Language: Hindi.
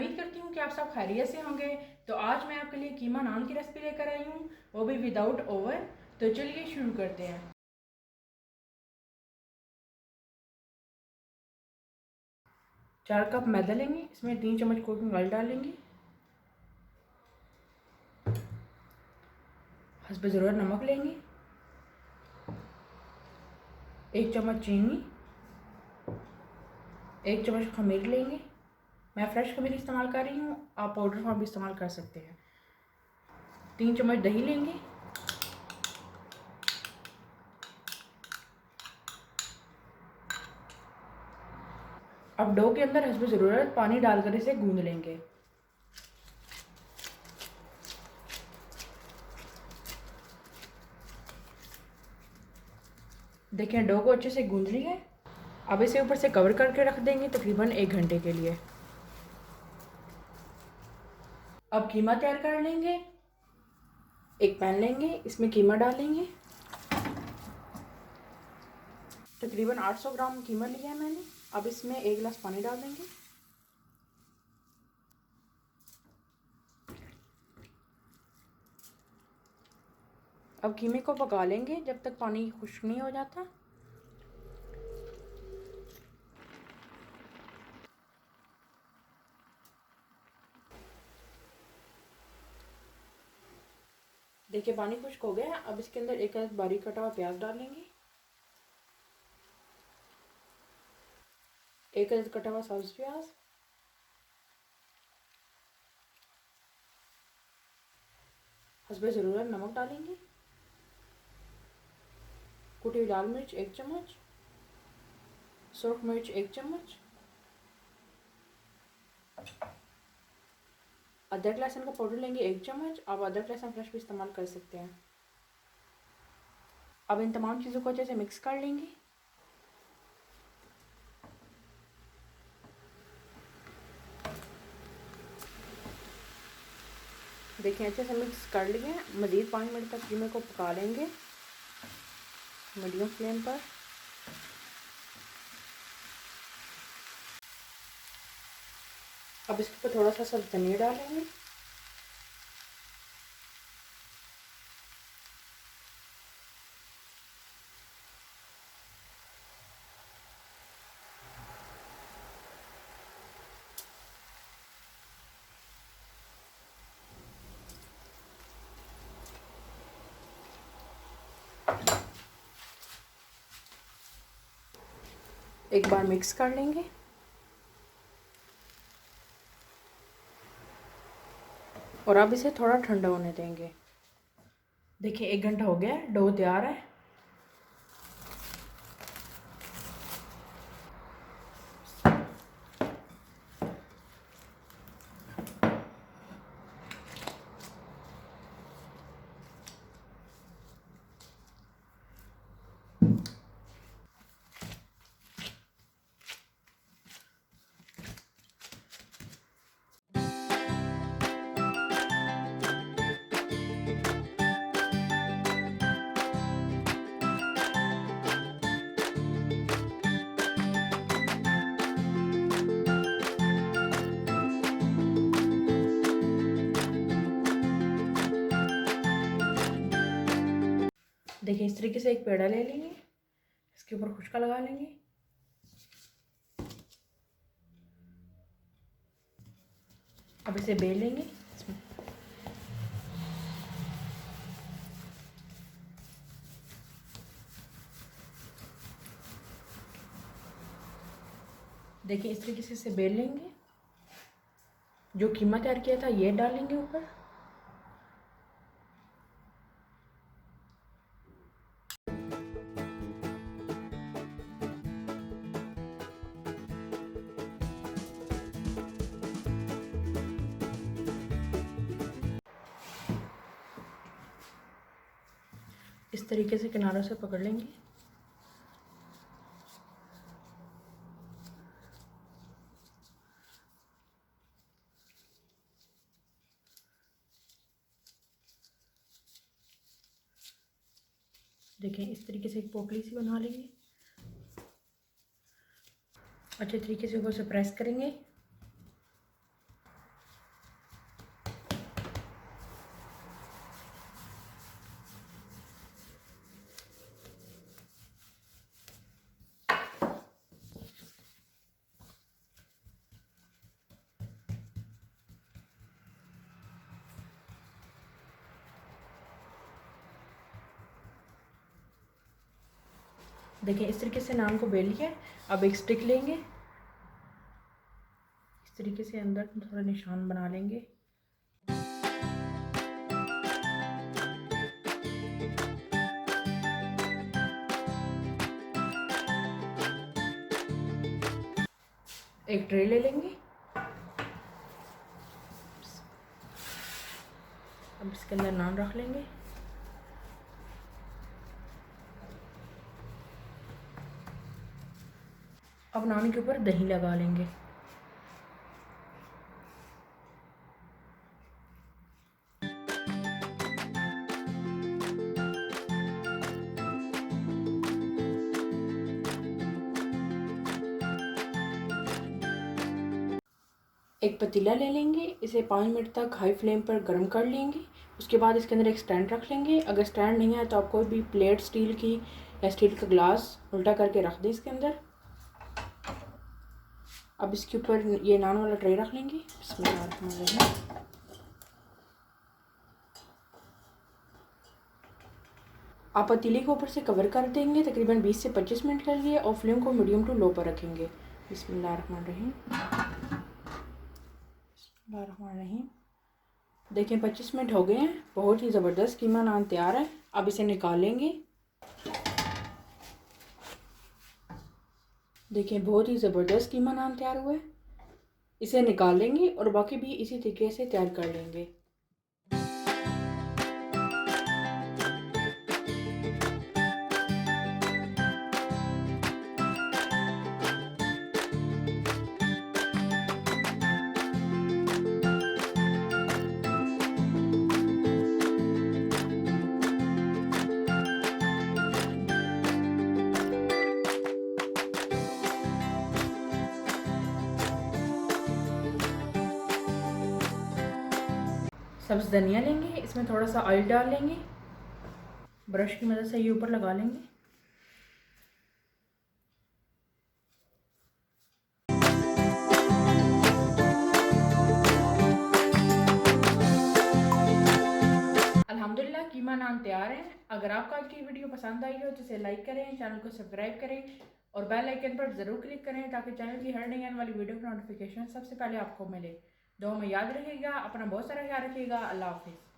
उम्मीद करती हूँ कि आप सब खैरियत से होंगे। तो आज मैं आपके लिए कीमा नान की रेसिपी लेकर आई हूँ, वो भी विदाउट ओवन। तो चलिए शुरू करते हैं। चार कप मैदा लेंगे, इसमें 3 चम्मच कुकिंग ऑयल डालेंगे, हस्ब ज़रूरत नमक लेंगे, 1 चम्मच चीनी, 1 चम्मच खमीर लेंगे। मैं फ्रेश खमीर इस्तेमाल कर रही हूँ, आप पाउडर फॉर्म भी इस्तेमाल कर सकते हैं। 3 चम्मच दही लेंगे, अब डो के अंदर हस्ब ज़रूरत पानी डालकर इसे गूंद लेंगे। देखिए डो को अच्छे से गूंद लिया है। अब इसे ऊपर से कवर करके रख देंगे तकरीबन 1 घंटे के लिए। अब कीमा तैयार कर लेंगे। एक पैन लेंगे, इसमें कीमा डालेंगे। तकरीबन 800 ग्राम कीमा लिया है मैंने। अब इसमें 1 गिलास पानी डाल देंगे। अब कीमे को पका लेंगे जब तक पानी खुश्क नहीं हो जाता। देखिए पानी खुश्क हो गया। अब इसके अंदर 1 बारीक कटा हुआ प्याज डालेंगे, 1 कटा हुआ सब्ज प्याज, हस्बे ज़रूरत नमक डालेंगे, कुटी हुई लाल मिर्च 1 चम्मच, सुर्ख मिर्च 1 चम्मच, अदरक लहसुन का पाउडर लेंगे 1 चम्मच। आप अदरक लहसुन फ्रेश भी इस्तेमाल कर सकते हैं। अब इन तमाम चीज़ों को अच्छे से मिक्स कर लेंगे। देखिए अच्छे से मिक्स कर लिए। मज़ीद 5 मिनट तक कीमे को पका लेंगे मीडियम फ्लेम पर। अब इसके ऊपर थोड़ा सा सब्ज़ धनिया डालेंगे। एक बार मिक्स कर लेंगे। और अब इसे थोड़ा ठंडा होने देंगे। देखिए 1 घंटा हो गया है, डो तैयार है। देखिए इस तरीके से एक पेड़ा ले लेंगे, इसके ऊपर खुशका लगा लेंगे। अब इसे बेल लेंगे। देखिए इस तरीके से इसे बेल लेंगे। जो कीमा तैयार किया था ये डालेंगे ऊपर। इस तरीके से किनारों से पकड़ लेंगे। देखिए इस तरीके से एक पोटली सी बना लेंगे। अच्छे तरीके से ऊपर से प्रेस करेंगे। देखिए इस तरीके से नान को बेल लिया। अब एक स्टिक लेंगे, इस तरीके से अंदर थोड़ा निशान बना लेंगे। एक ट्रे ले लेंगे, अब इसके अंदर नान रख लेंगे। अब नान के ऊपर दही लगा लेंगे। एक पतीला ले लेंगे, इसे 5 मिनट तक हाई फ्लेम पर गर्म कर लेंगे। उसके बाद इसके अंदर एक स्टैंड रख लेंगे। अगर स्टैंड नहीं है तो आप कोई भी प्लेट स्टील की या स्टील का ग्लास उल्टा करके रख दें इसके अंदर। अब इसके ऊपर ये नान वाला ट्रे रख लेंगे। बिस्मिल्लाहिर्रहमानिर्रहीम। आप पतीले को ऊपर से कवर कर देंगे तकरीबन 20 से 25 मिनट के लिए और फ्लेम को मीडियम टू लो पर रखेंगे। बिस्मिल्लाहिर्रहमानिर्रहीम। बिस्मिल्लाहिर्रहमानिर्रहीम। देखें 25 मिनट हो गए हैं, बहुत ही ज़बरदस्त कीमा नान तैयार है। अब इसे निकालेंगे। देखें बहुत ही ज़बरदस्त कीमा नान तैयार हुआ है। इसे निकालेंगे और बाकी भी इसी तरीके से तैयार कर लेंगे। सब्ज़ धनिया लेंगे, इसमें थोड़ा सा ऑयल डाल लेंगे, ब्रश की मदद से ये ऊपर लगा लेंगे। अल्हम्दुलिल्लाह कीमा नान तैयार है। अगर आपको आज की वीडियो पसंद आई हो तो इसे लाइक करें, चैनल को सब्सक्राइब करें और बेल आइकन पर ज़रूर क्लिक करें ताकि चैनल की हर नई आने वाली वीडियो की नोटिफिकेशन सबसे पहले आपको मिले। दुआ में याद रखिएगा, अपना बहुत सारा ख्याल रखिएगा। अल्लाह हाफिज़।